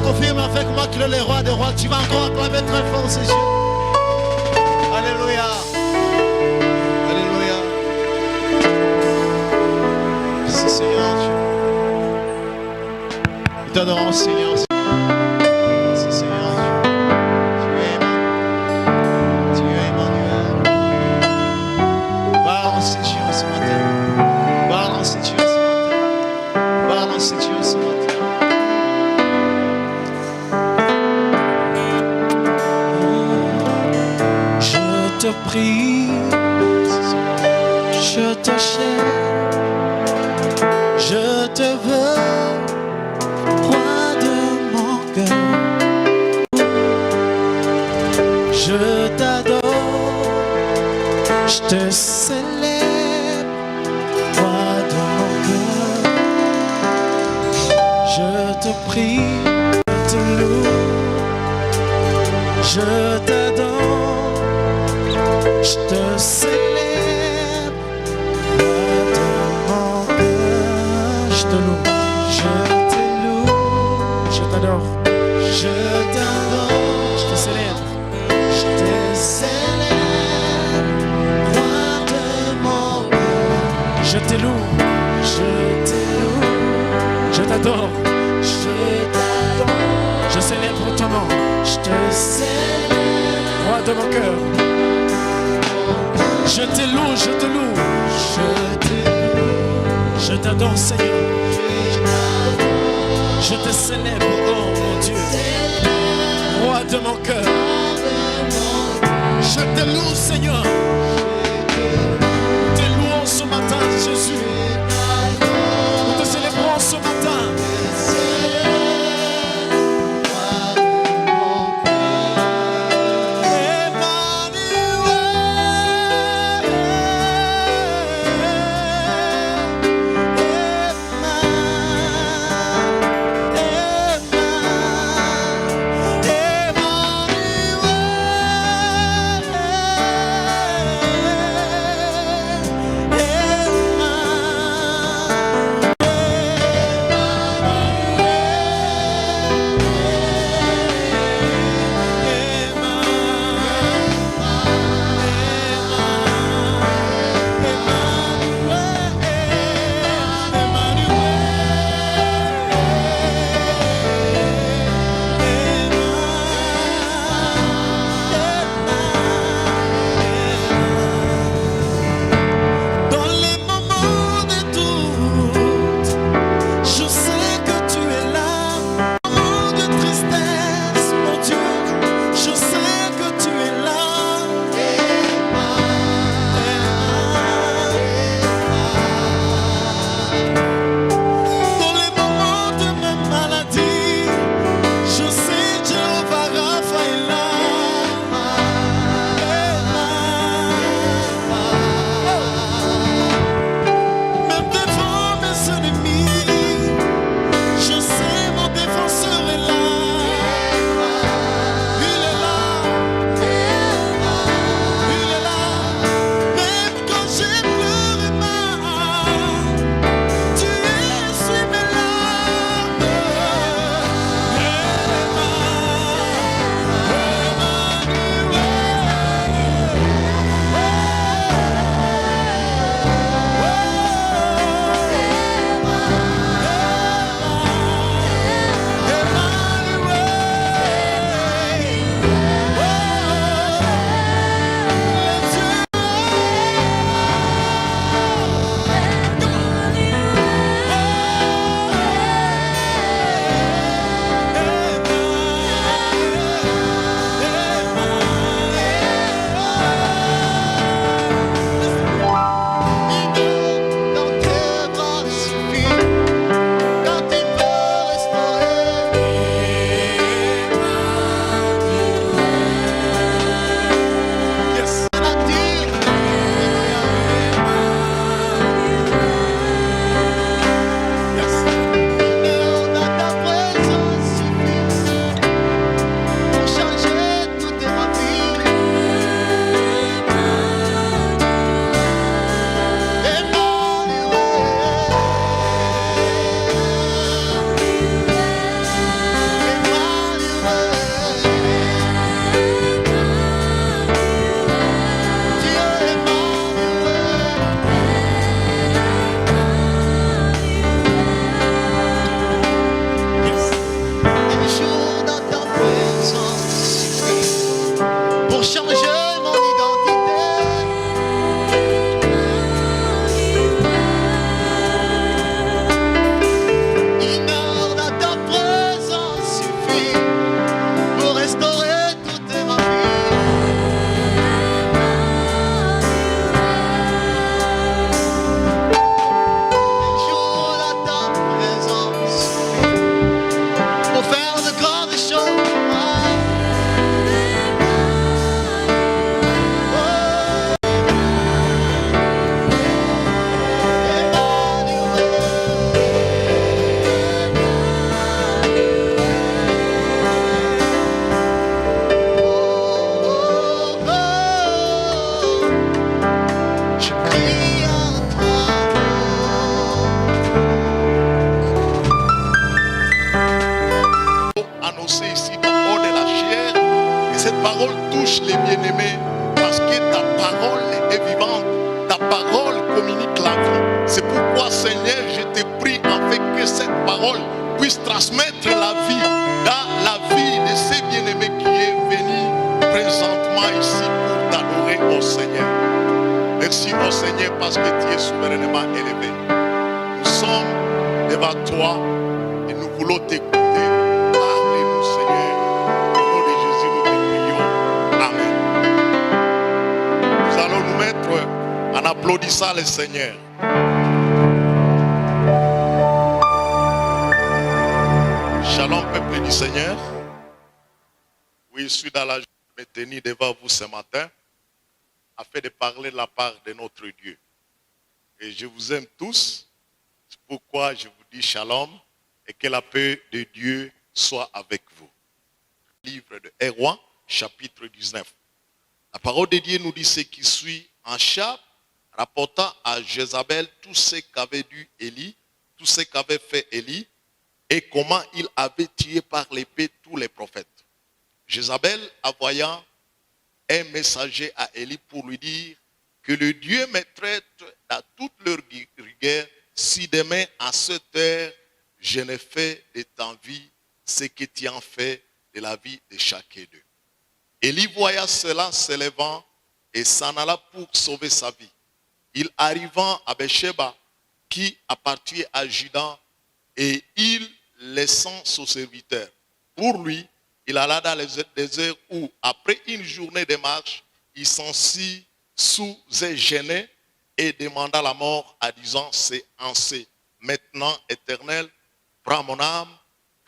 confirme avec moi que le roi des rois, tu vas encore acclamer très fort ces yeux. Alléluia. Alléluia. Merci Seigneur Dieu. Nous t'adorons Seigneur. Merci Seigneur Dieu. Tu es Emmanuel. Tu es Emmanuel. Balance ces yeux ce matin. Balance ces yeux ce matin. Balance ces yeux ce matin. Je te prie, je te cherche, je te veux, roi de mon cœur. Je t'adore, je te célèbre, roi de mon cœur. Je te prie, je te loue, je t'adore. Je te célèbre, roi de mon cœur. Je te loue, je t'adore, je te célèbre, roi de mon cœur. Je te loue, je t'adore, je célèbre ton nom. Je te célèbre, roi de mon cœur. Je te loue, je t'adore Seigneur. Je te célèbre, oh mon Dieu, roi de mon cœur. Je te loue Seigneur. Nous te louons ce matin Jésus. Nous te célébrons ce matin. puisse transmettre la vie dans la vie de ces bien-aimés qui est venu présentement ici pour t'adorer au Seigneur. Merci au Seigneur parce que tu es souverainement élevé. Nous sommes devant toi et nous voulons t'écouter. Parlez-nous, Seigneur. Au nom de Jésus, nous te prions. Amen. Nous allons nous mettre en applaudissant le Seigneur. Shalom, peuple du Seigneur. Oui, je suis dans la joie de me tenir devant vous ce matin afin de parler de la part de notre Dieu. Et je vous aime tous. C'est pourquoi je vous dis shalom et que la paix de Dieu soit avec vous. Livre de 1 Roi, chapitre 19. La parole de Dieu nous dit ce qui suit en Achab, rapportant à Jézabel tout ce qu'avait dit Élie, tout ce qu'avait fait Élie, et comment il avait tué par l'épée tous les prophètes. Jézabel, envoyant un messager à Élie pour lui dire que le Dieu me traite dans toute leur rigueur si demain à cette heure je ne fais de ta vie ce que tu en fais de la vie de chacun d'eux. Élie voya cela se levant et s'en alla pour sauver sa vie. Il arrivant à Beersheba qui appartient à Juda et il laissant son serviteur. Pour lui, il alla dans le désert où, après une journée de marche, il s'assit sous un genêt et demanda la mort en disant, c'est ainsi. Maintenant, Éternel, prends mon âme,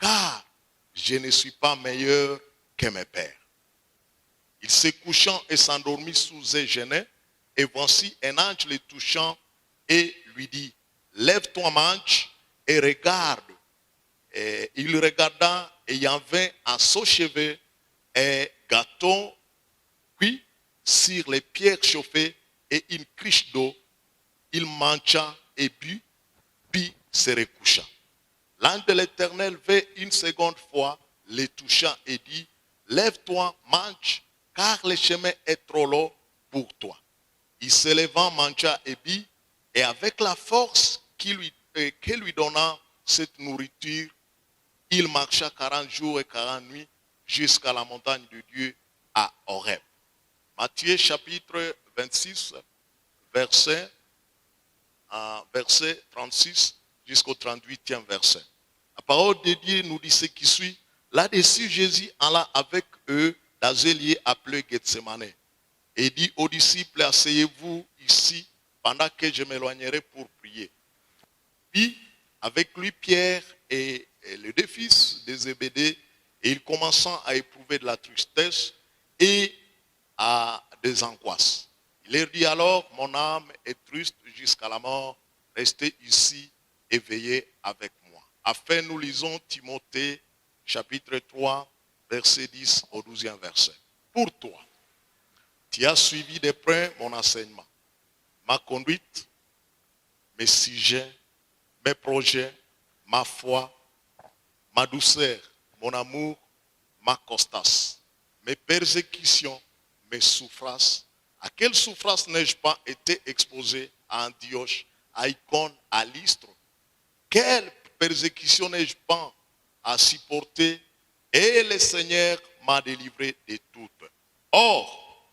car je ne suis pas meilleur que mes pères. Il se couchant et s'endormit sous un genêt, et voici un ange le touchant et lui dit, lève-toi, mange, et regarde. Et il regarda et il y avait à son chevet un gâteau cuit sur les pierres chauffées et une cruche d'eau. Il mangea et but, puis se recoucha. L'ange de l'Éternel vint une seconde fois, le toucha et dit, lève-toi, mange, car le chemin est trop long pour toi. Il se levant, mangea et but, et avec la force que lui donna cette nourriture, il marcha 40 jours et 40 nuits jusqu'à la montagne de Dieu à Horeb. Matthieu chapitre 26, verset 36 jusqu'au 38e verset. La parole de Dieu nous dit ce qui suit. Là-dessus, Jésus alla avec eux dans un lieu appelé Gethsemane et dit aux disciples, asseyez-vous ici pendant que je m'éloignerai pour prier. Puis, avec lui, Pierre et les deux fils de Zébédée, et ils commençant à éprouver de la tristesse et à des angoisses. Il leur dit alors, mon âme est triste jusqu'à la mort, restez ici et veillez avec moi. Afin, nous lisons Timothée, chapitre 3, verset 10 au 12e verset. Pour toi, tu as suivi de près mon enseignement, ma conduite, mes sujets, mes projets, ma foi, ma douceur, mon amour, ma constance, mes persécutions, mes souffrances. À quelle souffrance n'ai-je pas été exposé à Antioche, à Icône, à Lystre? Quelle persécution n'ai-je pas à supporter? Et le Seigneur m'a délivré de toutes. Or,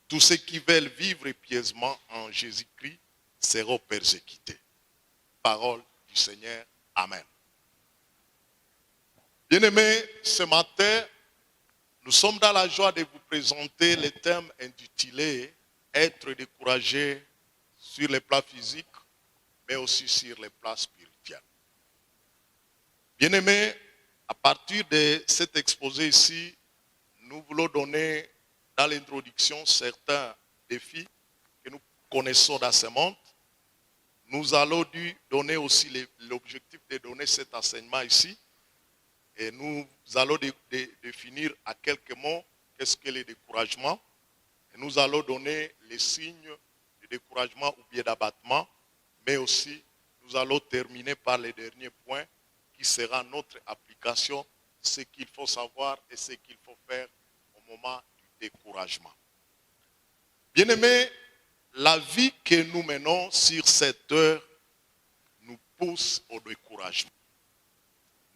tous ceux qui veulent vivre pieusement en Jésus-Christ seront persécutés. Parole du Seigneur. Amen. Bien-aimés, ce matin, nous sommes dans la joie de vous présenter le thème intitulé « Être découragé sur les plans physiques, mais aussi sur les plans spirituels ». Bien-aimés, à partir de cet exposé ici, nous voulons donner dans l'introduction certains défis que nous connaissons dans ce monde. Nous allons donner aussi l'objectif de donner cet enseignement ici. Et nous allons définir à quelques mots qu'est-ce que le découragement. Et nous allons donner les signes de découragement ou bien d'abattement. Mais aussi, nous allons terminer par le dernier point qui sera notre application, ce qu'il faut savoir et ce qu'il faut faire au moment du découragement. Bien-aimés, la vie que nous menons sur cette heure nous pousse au découragement.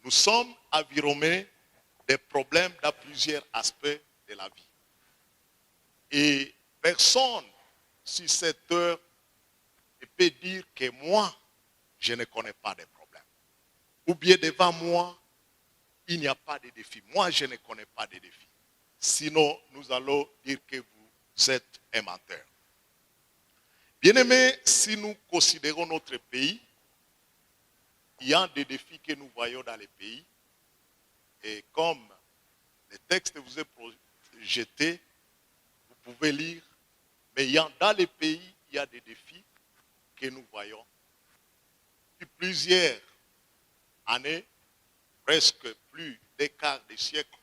Nous sommes environnés des problèmes dans plusieurs aspects de la vie. Et personne, sur cette heure, ne peut dire que moi, je ne connais pas de problèmes. Ou bien devant moi, il n'y a pas de défis. Moi, je ne connais pas de défis. Sinon, nous allons dire que vous êtes un menteur. Bien-aimés, si nous considérons notre pays, il y a des défis que nous voyons dans les pays. Et comme le texte vous est projeté, vous pouvez lire. Mais dans les pays, il y a des défis que nous voyons. Depuis plusieurs années, presque plus d'un quart de siècle,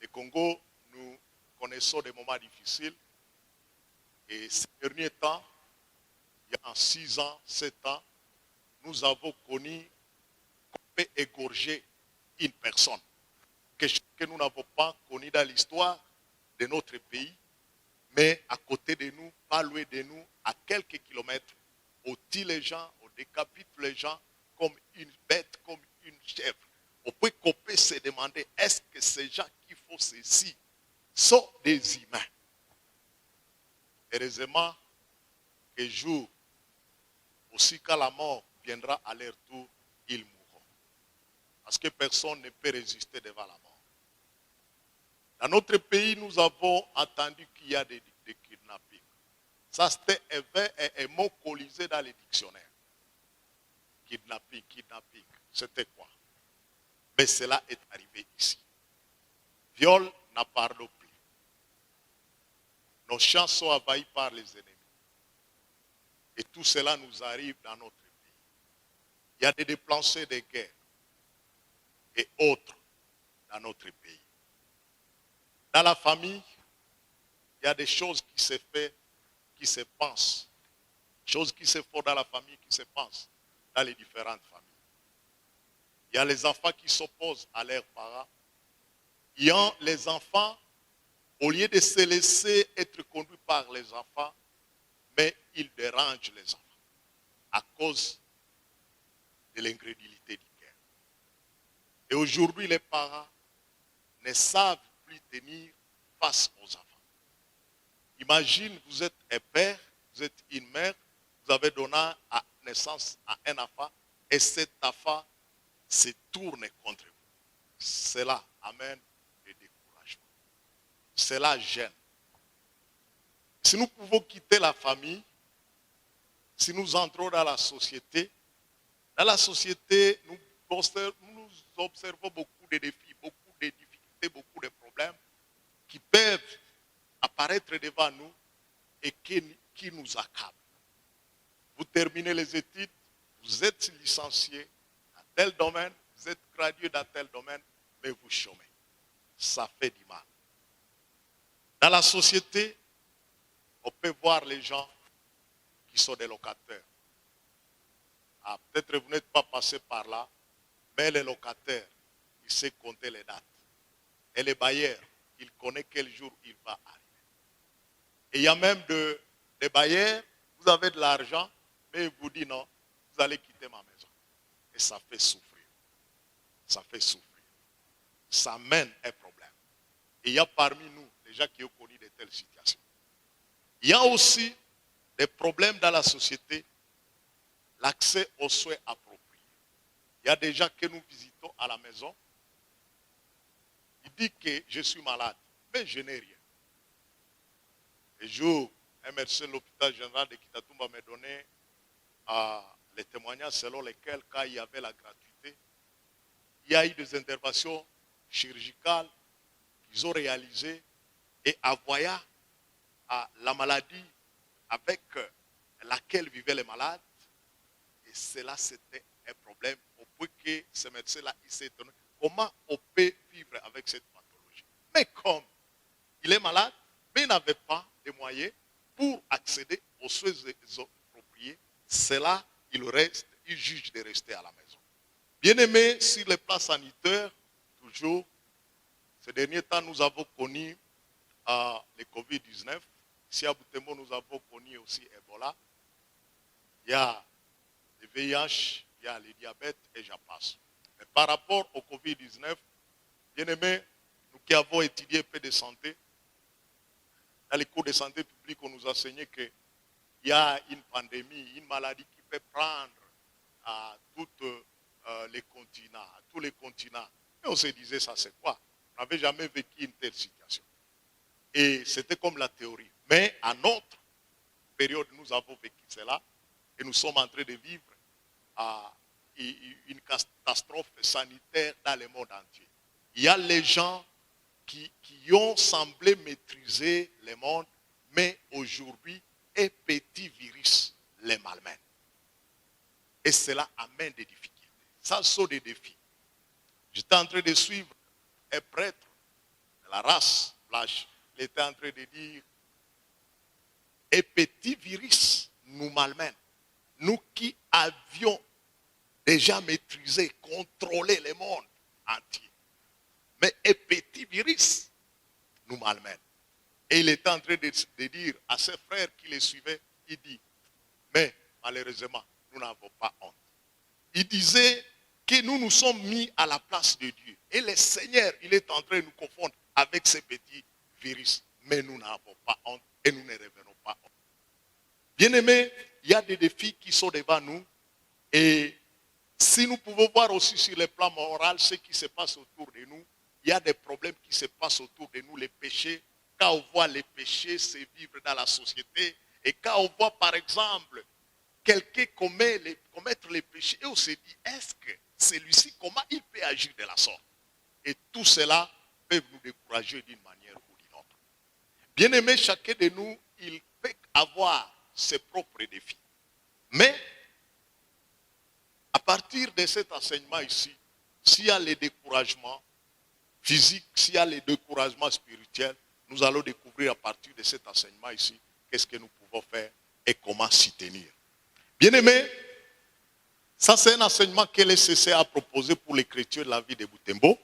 le Congo, nous connaissons des moments difficiles. Et ces derniers temps, il y a 6 ans, 7 ans, nous avons connu qu'on peut égorger une personne. Quelque chose que nous n'avons pas connu dans l'histoire de notre pays, mais à côté de nous, pas loin de nous, à quelques kilomètres, on tue les gens, on décapite les gens comme une bête, comme une chèvre. On peut se demander, est-ce que ces gens qui font ceci sont des humains? Heureusement, que jour, aussi quand la mort viendra à leur tour, ils mourront. Parce que personne ne peut résister devant la mort. Dans notre pays, nous avons entendu qu'il y a des kidnappings. Ça, c'était un mot colisé dans les dictionnaires. Kidnapping, c'était quoi? Mais cela est arrivé ici. Viol n'a pardon plus. Nos champs sont envahis par les ennemis. Et tout cela nous arrive dans notre pays. Il y a des déplacés de guerre et autres dans notre pays. Dans la famille, il y a des choses qui se font, qui se pensent. Choses qui se font dans la famille, qui se pensent dans les différentes familles. Il y a les enfants qui s'opposent à leurs parents. Il y a les enfants, au lieu de se laisser être conduits par les enfants, mais ils dérangent les enfants à cause de l'incrédulité du cœur. Et aujourd'hui, les parents ne savent plus tenir face aux enfants. Imagine, vous êtes un père, vous êtes une mère, vous avez donné naissance à un enfant et cet enfant se tourne contre vous. Cela amène le découragement. Cela gêne. Si nous pouvons quitter la famille, si nous entrons dans la société, nous observons beaucoup de défis, beaucoup de difficultés, beaucoup de problèmes qui peuvent apparaître devant nous et qui nous accablent. Vous terminez les études, vous êtes licencié dans tel domaine, vous êtes gradué dans tel domaine, mais vous chômez. Ça fait du mal. Dans la société, on peut voir les gens qui sont des locataires. Ah, peut-être vous n'êtes pas passé par là, mais les locataires, ils savent compter les dates. Et les bailleurs, ils connaissent quel jour il va arriver. Et il y a même des bailleurs, vous avez de l'argent, mais ils vous disent non, vous allez quitter ma maison. Et ça fait souffrir. Ça fait souffrir. Ça mène un problème. Et il y a parmi nous des gens qui ont connu de telles situations. Il y a aussi des problèmes dans la société, l'accès aux soins appropriés. Il y a des gens que nous visitons à la maison. Il dit que je suis malade, mais je n'ai rien. Le jour, un médecin de l'hôpital général de Kitatumba m'a donné les témoignages selon lesquels, quand il y avait la gratuité, il y a eu des interventions chirurgicales qu'ils ont réalisées et en voyant la maladie avec laquelle vivaient les malades, et cela c'était un problème au point que ce médecin-là, il s'est étonné. Comment on peut vivre avec cette pathologie? Mais comme il est malade, mais il n'avait pas de moyens pour accéder aux soins appropriés, cela, il juge de rester à la maison. Bien-aimés, sur les plans sanitaires, toujours, ces derniers temps, nous avons connu le Covid-19. Ici à Butembo, nous avons connu aussi Ebola. Il y a le VIH, il y a le diabète et j'en passe. Mais par rapport au Covid-19, bien aimés, nous qui avons étudié un peu de santé, dans les cours de santé publique, on nous a enseigné qu'il y a une pandémie, une maladie qui peut prendre à les continents, à tous les continents. Et on se disait, ça c'est quoi? On n'avait jamais vécu une telle situation. Et c'était comme la théorie. Mais à notre période, nous avons vécu cela et nous sommes en train de vivre une catastrophe sanitaire dans le monde entier. Il y a les gens qui ont semblé maîtriser le monde, mais aujourd'hui, un petit virus les malmène. Et cela amène des difficultés. Ça sont des défis. J'étais en train de suivre un prêtre de la race blanche. Il était en train de dire, un petit virus nous malmène. Nous qui avions déjà maîtrisé, contrôlé le monde entier. Mais un petit virus nous malmène. Et il était en train de dire à ses frères qui les suivaient, il dit, mais malheureusement, nous n'avons pas honte. Il disait que nous nous sommes mis à la place de Dieu. Et le Seigneur, il est en train de nous confondre avec ces petits virus. Mais nous n'avons pas honte et nous ne revenons pas honte. Bien-aimés, il y a des défis qui sont devant nous. Et si nous pouvons voir aussi sur le plan moral ce qui se passe autour de nous, il y a des problèmes qui se passent autour de nous, les péchés. Quand on voit les péchés se vivre dans la société, et quand on voit par exemple quelqu'un commettre les péchés, et on se dit, est-ce que celui-ci, comment il peut agir de la sorte? Et tout cela peut nous décourager d'une manière ou d'une autre. Bien aimé, chacun de nous, il peut avoir ses propres défis. Mais, à partir de cet enseignement ici, s'il y a les découragements physiques, s'il y a les découragements spirituels, nous allons découvrir à partir de cet enseignement ici, qu'est-ce que nous pouvons faire et comment s'y tenir. Bien aimé, ça c'est un enseignement que l'ECC a proposé pour les chrétiens de la vie de Butembo.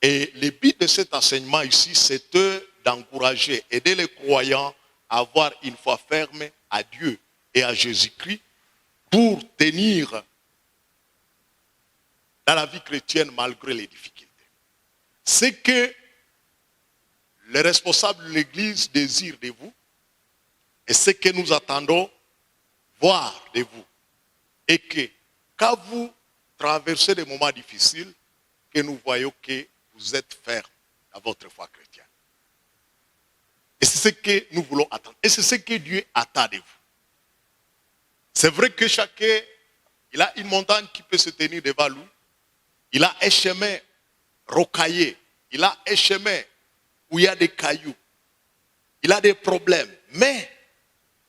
Et le but de cet enseignement ici, c'est d'encourager, aider les croyants à avoir une foi ferme à Dieu et à Jésus-Christ pour tenir dans la vie chrétienne malgré les difficultés. C'est que les responsables de l'Église désirent de vous et ce que nous attendons voir de vous. Et que quand vous traversez des moments difficiles, que nous voyons que vous êtes ferme dans votre foi chrétienne. Et c'est ce que nous voulons attendre. Et c'est ce que Dieu attend de vous. C'est vrai que chacun, il a une montagne qui peut se tenir devant lui. Il a un chemin rocaillé. Il a un chemin où il y a des cailloux. Il a des problèmes. Mais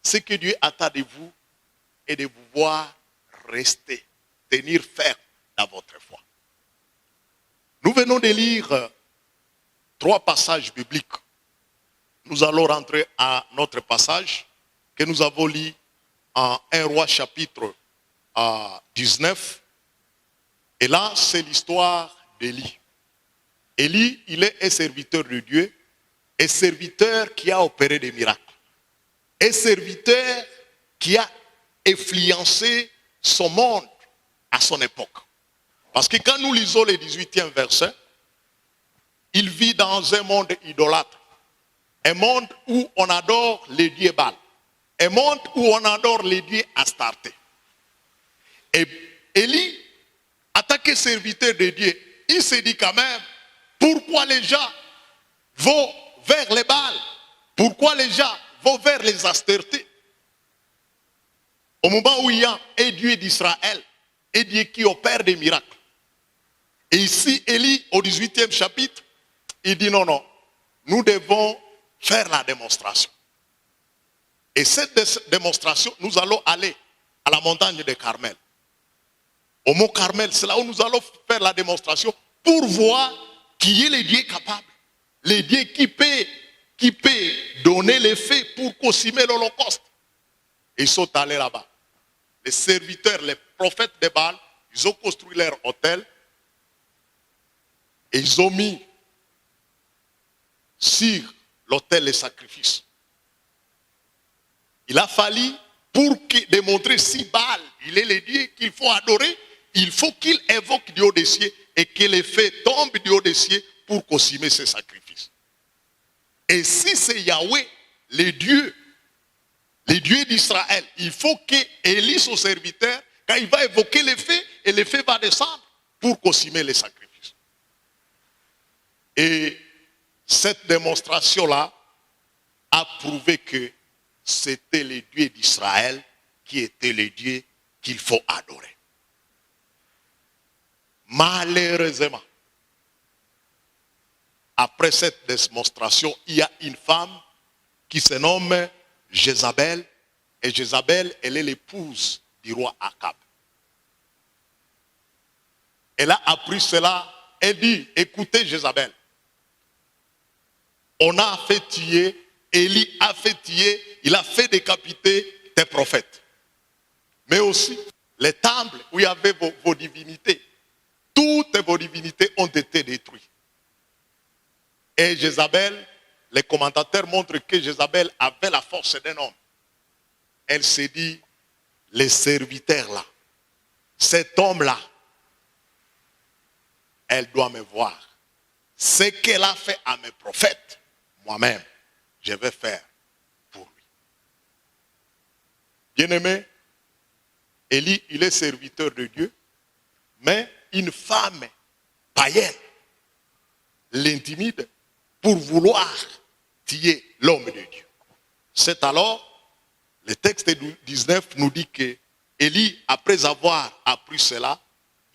ce que Dieu attend de vous est de vous voir rester, tenir ferme dans votre foi. Nous venons de lire 3 passages bibliques. Nous allons rentrer à notre passage que nous avons lu en 1 Roi chapitre 19. Et là, c'est l'histoire d'Élie. Élie, il est un serviteur de Dieu, un serviteur qui a opéré des miracles. Un serviteur qui a influencé son monde à son époque. Parce que quand nous lisons le 18e verset, il vit dans un monde idolâtre. Un monde où on adore les dieux Baal. Un monde où on adore les dieux Astarté. Et Élie, en tant que serviteur de Dieu, il se dit quand même, pourquoi les gens vont vers les Baal? Pourquoi les gens vont vers les Astartés? Au moment où il y a un Dieu d'Israël, un Dieu qui opère des miracles. Et ici, Élie, au 18e chapitre, il dit non, non, nous devons faire la démonstration. Et cette démonstration, nous allons aller à la montagne de Carmel. Au mont Carmel, c'est là où nous allons faire la démonstration pour voir qui est le Dieu capable. Le Dieu qui peut donner les faits pour consommer l'Holocauste. Ils sont allés là-bas. Les serviteurs, les prophètes de Baal, ils ont construit leur hôtel. Et ils ont mis sur l'autel les sacrifices. Il a fallu, pour démontrer si Baal, il est le Dieu qu'il faut adorer, il faut qu'il évoque du haut des cieux et que les feux tombent du haut des cieux pour consommer ses sacrifices. Et si c'est Yahweh, les dieux d'Israël, il faut qu'Élie, son serviteur, quand il va évoquer les feux, et les feux va descendre pour consommer les sacrifices. Et cette démonstration-là a prouvé que c'était les dieux d'Israël qui étaient les dieux qu'il faut adorer. Malheureusement, après cette démonstration, il y a une femme qui se nomme Jézabel. Et Jézabel, elle est l'épouse du roi Akab. Elle a appris cela. Elle dit, écoutez Jézabel, on a fait tuer, Élie a fait tuer, il a fait décapiter tes prophètes. Mais aussi, les temples où il y avait vos divinités, toutes vos divinités ont été détruites. Et Jézabel, les commentateurs montrent que Jézabel avait la force d'un homme. Elle s'est dit, les serviteurs là, cet homme-là, elle doit me voir. Ce qu'elle a fait à mes prophètes, moi-même, je vais faire pour lui. Bien-aimé, Élie, il est serviteur de Dieu, mais une femme païenne l'intimide pour vouloir tuer l'homme de Dieu. C'est alors, le texte 19 nous dit que Élie, après avoir appris cela,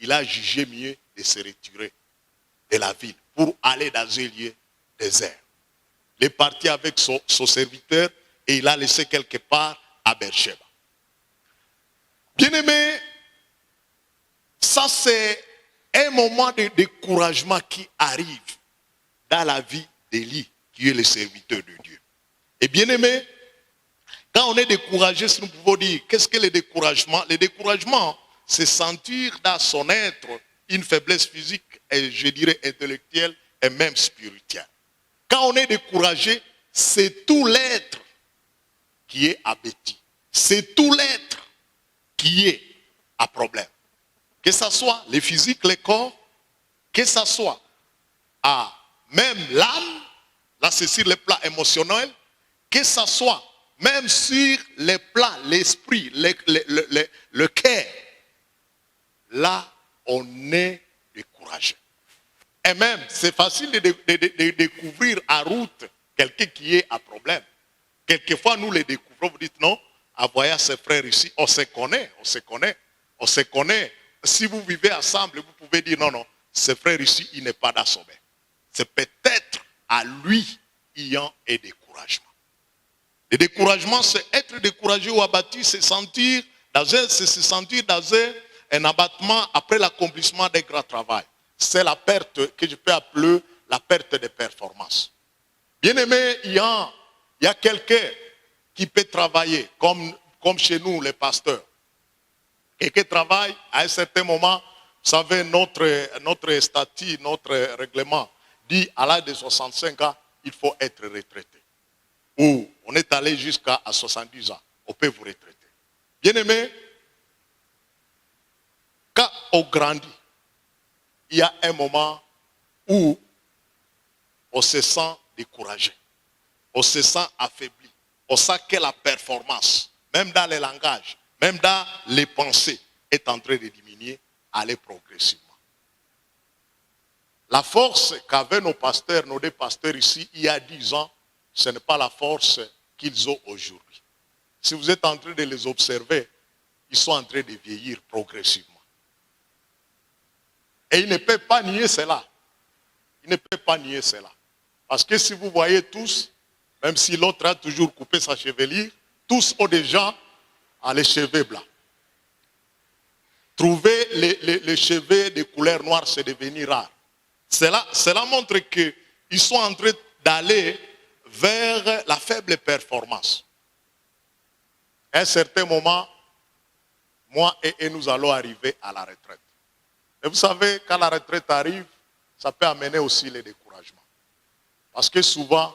il a jugé mieux de se retirer de la ville pour aller dans un lieu désert. Il est parti avec son serviteur et il a laissé quelque part à Beersheba. Bien-aimé, ça c'est un moment de découragement qui arrive dans la vie d'Élie, qui est le serviteur de Dieu. Et bien-aimé, quand on est découragé, si nous pouvons dire, qu'est-ce que le découragement? Le découragement, c'est sentir dans son être une faiblesse physique et je dirais intellectuelle et même spirituelle. Quand on est découragé, c'est tout l'être qui est abattu. C'est tout l'être qui est à problème. Que ce soit les physiques, les corps, que ce soit même l'âme, là c'est sur le plan émotionnel, que ce soit même sur les plans, l'esprit, le cœur, là on est découragé. Et même, c'est facile de découvrir en route quelqu'un qui est à problème. Quelquefois, nous les découvrons, vous dites non, à voyage ces frères ici, on se connaît. Si vous vivez ensemble, vous pouvez dire non, ce frère ici, il n'est pas dans son bain. C'est peut-être à lui ayant un découragement. Le découragement, c'est être découragé ou abattu, c'est se sentir dans un abattement après l'accomplissement d'un grand travail. C'est la perte que je peux appeler la perte de performance. Bien aimé, il y a quelqu'un qui peut travailler, comme chez nous les pasteurs, et qui travaille à un certain moment. Vous savez, notre statut, notre règlement dit à l'âge de 65 ans, il faut être retraité. Ou on est allé jusqu'à 70 ans, on peut vous retraiter. Bien aimé, quand on grandit, il y a un moment où on se sent découragé, on se sent affaibli, on sent que la performance, même dans les langages, même dans les pensées, est en train de diminuer, aller progressivement. La force qu'avaient nos pasteurs, nos deux pasteurs ici, il y a 10 ans, ce n'est pas la force qu'ils ont aujourd'hui. Si vous êtes en train de les observer, ils sont en train de vieillir progressivement. Et ils ne peuvent pas nier cela. Ils ne peuvent pas nier cela. Parce que si vous voyez tous, même si l'autre a toujours coupé sa chevelure, tous ont déjà les cheveux blancs. Trouver les cheveux de couleur noire, c'est devenu rare. Cela montre qu'ils sont en train d'aller vers la faible performance. À un certain moment, moi et nous allons arriver à la retraite. Et vous savez, quand la retraite arrive, ça peut amener aussi le découragement. Parce que souvent,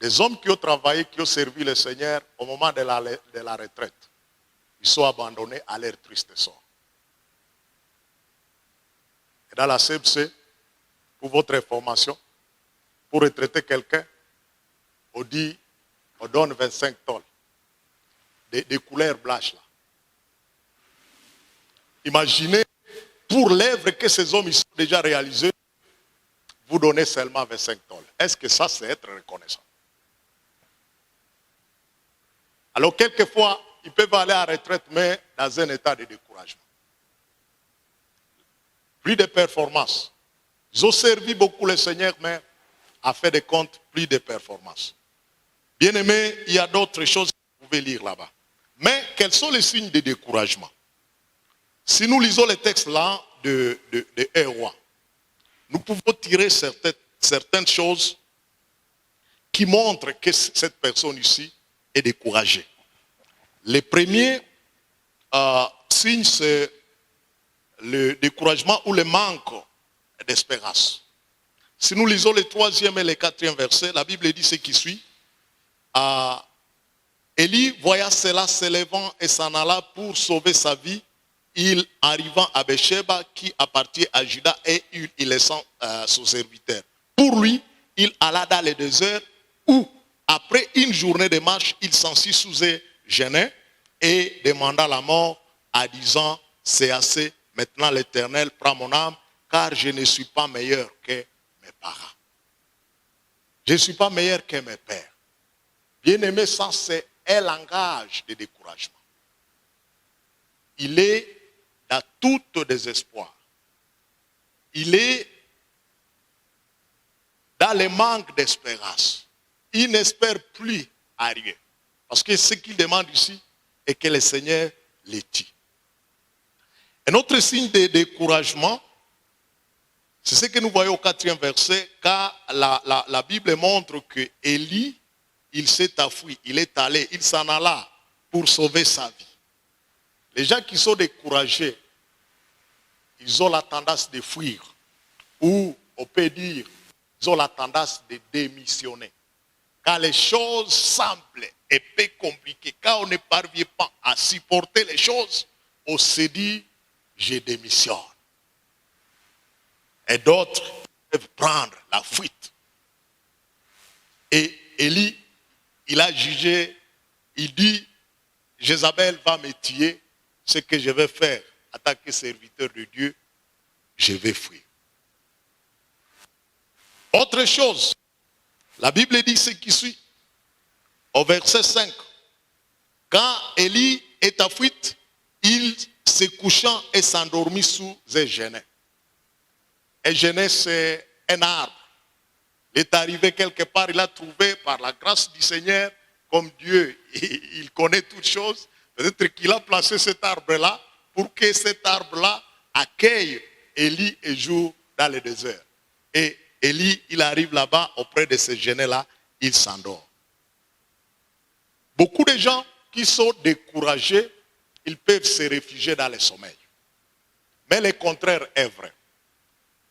des hommes qui ont travaillé, qui ont servi le Seigneur, au moment de la retraite, ils sont abandonnés à leur triste sort. Et dans la CMC, pour votre information, pour retraiter quelqu'un, on dit, on donne 25 tôles. Des couleurs blanches là. Imaginez, pour l'œuvre que ces hommes ils ont déjà réalisée, vous donnez seulement 25 tôles. Est-ce que ça, c'est être reconnaissant? Alors, quelquefois, ils peuvent aller à la retraite, mais dans un état de découragement. Plus de performance. Ils ont servi beaucoup le Seigneur, mais à fait de compte, plus de performance. Bien aimé, il y a d'autres choses que vous pouvez lire là-bas. Mais quels sont les signes de découragement? Si nous lisons les textes là de 1 Roi, nous pouvons tirer certaines choses qui montrent que cette personne ici est découragée. Le premier signe, c'est le découragement ou le manque d'espérance. Si nous lisons le 3e et le 4e verset, la Bible dit ce qui suit. Élie voya cela s'élevant et s'en alla pour sauver sa vie. Il arriva à Bécheba qui appartient à Juda et il laissa son serviteur. Pour lui, il alla dans le désert où, après une journée de marche, il s'assit sous un genêt et demanda la mort en disant, c'est assez, maintenant l'Éternel prend mon âme, car je ne suis pas meilleur que mes parents. Je ne suis pas meilleur que mes pères. Bien-aimé, ça c'est un langage de découragement. Il est dans tout désespoir. Il est dans le manque d'espérance. Il n'espère plus à rien. Parce que ce qu'il demande ici est que le Seigneur les tue. Un autre signe de découragement, c'est ce que nous voyons au 4e verset, car la Bible montre que Élie, il s'est enfui, il est allé, il s'en alla pour sauver sa vie. Les gens qui sont découragés, ils ont la tendance de fuir. Ou, on peut dire, ils ont la tendance de démissionner. Quand les choses semblent un peu compliquées, quand on ne parvient pas à supporter les choses, on se dit, je démissionne. Et d'autres peuvent prendre la fuite. Et Élie, il a jugé, il dit, Jézabel va me tuer, ce que je vais faire en tant que serviteur de Dieu, je vais fuir. Autre chose, la Bible dit ce qui suit, au verset 5. Quand Élie est à fuite, il se couchant et s'endormit sous un genêt. Un genêt, c'est un arbre. Il est arrivé quelque part, il a trouvé par la grâce du Seigneur, comme Dieu, il connaît toutes choses, peut-être qu'il a placé cet arbre-là pour que cet arbre-là accueille Élie et joue dans le désert. Et Élie, il arrive là-bas auprès de ce genêt-là, il s'endort. Beaucoup de gens qui sont découragés, ils peuvent se réfugier dans le sommeil. Mais le contraire est vrai.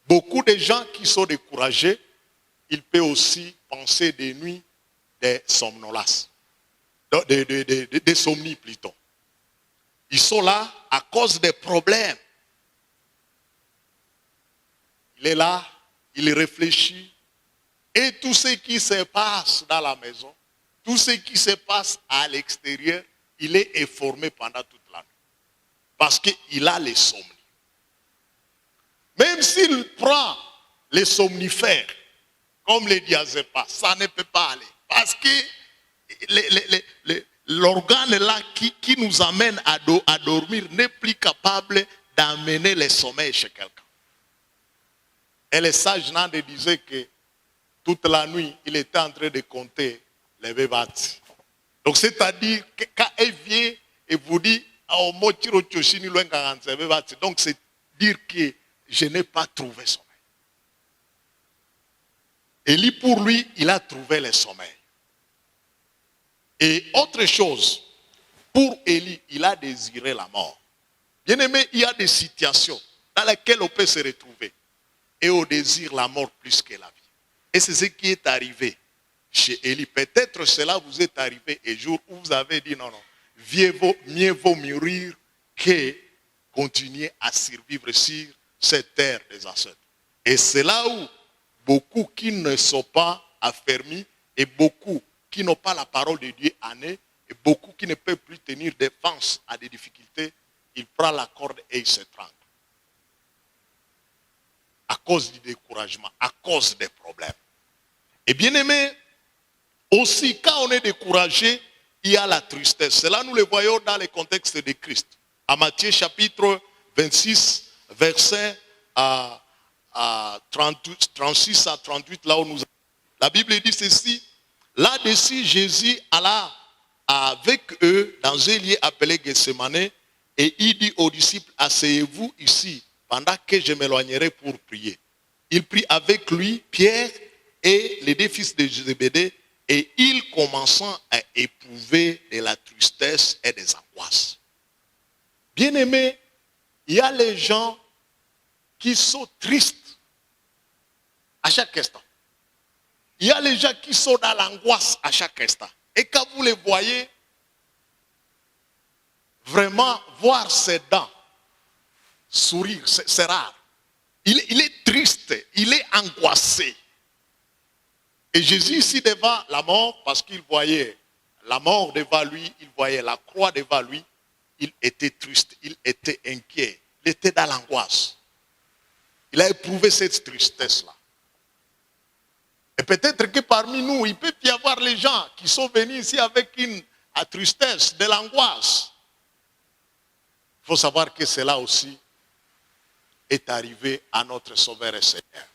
Beaucoup de gens qui sont découragés, ils peuvent aussi penser des nuits de somnolence, des somnies plutôt. Ils sont là à cause des problèmes. Il est là, il réfléchit, et tout ce qui se passe dans la maison, tout ce qui se passe à l'extérieur, il est informé pendant toute la nuit. Parce qu'il a les somnies. Même s'il prend les somnifères, comme les diazépam, ça ne peut pas aller. Parce que l'organe là qui nous amène à dormir n'est plus capable d'amener le sommeil chez quelqu'un. Et le sage Nande disait que toute la nuit, il était en train de compter les bébats. Donc c'est-à-dire que quand elle vient et vous dit, donc c'est dire que je n'ai pas trouvé sommeil. Élie, pour lui, il a trouvé le sommeil. Et autre chose, pour Élie, il a désiré la mort. Bien aimé, il y a des situations dans lesquelles on peut se retrouver. Et on désire la mort plus que la vie. Et c'est ce qui est arrivé chez Élie. Peut-être cela vous est arrivé un jour où vous avez dit non, mieux vaut mourir que continuer à survivre sur cette terre des ancêtres. Et c'est là où beaucoup qui ne sont pas affermis et beaucoup qui n'ont pas la parole de Dieu en eux et beaucoup qui ne peuvent plus tenir défense à des difficultés, ils prennent la corde et ils s'étranglent. À cause du découragement, à cause des problèmes. Et bien aimé, aussi quand on est découragé, il y a la tristesse. Cela nous le voyons dans le contexte de Christ. À Matthieu chapitre 26, verset 36 à 38, là où nous... La Bible dit ceci. Là-dessus, Jésus alla avec eux dans un lieu appelé Gethsemane et il dit aux disciples, asseyez-vous ici pendant que je m'éloignerai pour prier. Il prit avec lui Pierre et les deux fils de Zébédée et ils commençant à éprouver de la tristesse et des angoisses. Bien-aimés, il y a les gens qui sont tristes à chaque instant. Il y a les gens qui sont dans l'angoisse à chaque instant. Et quand vous les voyez, vraiment voir ses dents sourire, c'est rare. Il est triste, il est angoissé. Et Jésus ici devant la mort, parce qu'il voyait la mort devant lui, il voyait la croix devant lui, il était triste, il était inquiet, il était dans l'angoisse. Il a éprouvé cette tristesse-là. Et peut-être que parmi nous, il peut y avoir les gens qui sont venus ici avec une tristesse, de l'angoisse. Il faut savoir que cela aussi est arrivé à notre Sauveur et Seigneur.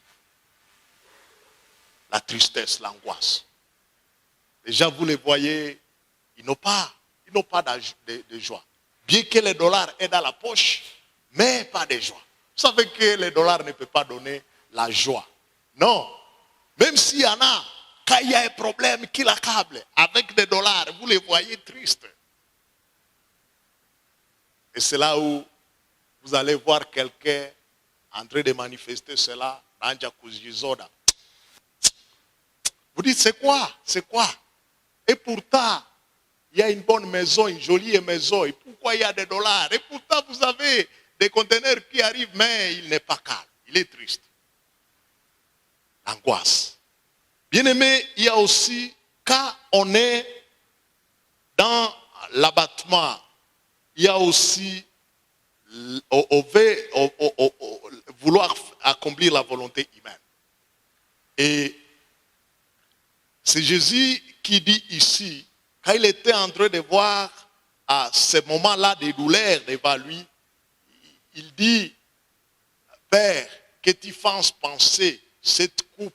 La tristesse, l'angoisse. Les gens, vous les voyez, ils n'ont pas de joie. Bien que les dollars est dans la poche, mais pas de joie. Vous savez que les dollars ne peuvent pas donner la joie. Non. Même s'il y en a, quand il y a un problème qui l'accable, avec des dollars, vous les voyez tristes. Et c'est là où vous allez voir quelqu'un en train de manifester cela dans Jacuzzi Zoda. Vous dites, c'est quoi? C'est quoi? Et pourtant, il y a une bonne maison, une jolie maison. Et pourquoi il y a des dollars? Et pourtant, vous avez des conteneurs qui arrivent, mais il n'est pas calme. Il est triste. L'angoisse. Bien aimé, il y a aussi, quand on est dans l'abattement, il y a aussi vouloir accomplir la volonté humaine. Et c'est Jésus qui dit ici, quand il était en train de voir à ce moment-là des douleurs devant lui, il dit, Père, que tu fasses penser cette coupe,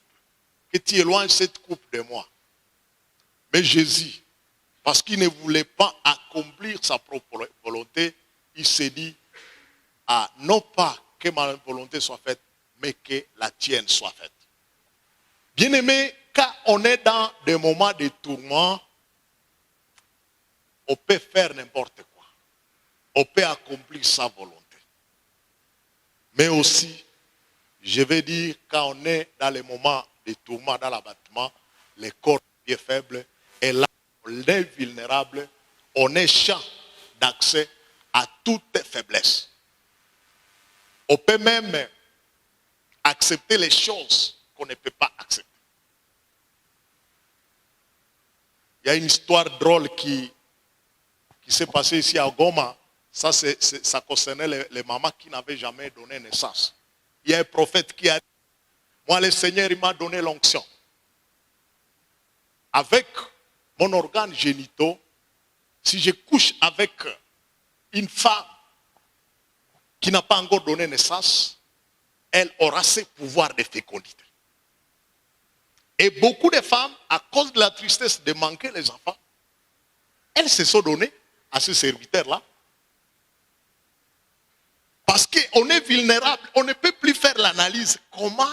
que tu éloignes cette coupe de moi. Mais Jésus, parce qu'il ne voulait pas accomplir sa propre volonté, il s'est dit, non pas que ma volonté soit faite, mais que la tienne soit faite. Bien-aimé, quand on est dans des moments de tourment, on peut faire n'importe quoi. On peut accomplir sa volonté. Mais aussi, je vais dire, quand on est dans les moments de tourment, dans l'abattement, le corps est faible, et là, on est vulnérable, on est champ d'accès à toute faiblesse. On peut même accepter les choses qu'on ne peut pas accepter. Il y a une histoire drôle qui s'est passée ici à Goma. Ça concernait les mamans qui n'avaient jamais donné naissance. Il y a un prophète qui a dit, moi le Seigneur il m'a donné l'onction. Avec mon organe génitaux, si je couche avec une femme qui n'a pas encore donné naissance, elle aura ce pouvoir de fécondité. Et beaucoup de femmes, à cause de la tristesse de manquer les enfants, elles se sont données à ce serviteur-là. Parce qu'on est vulnérable, on ne peut plus faire l'analyse. Comment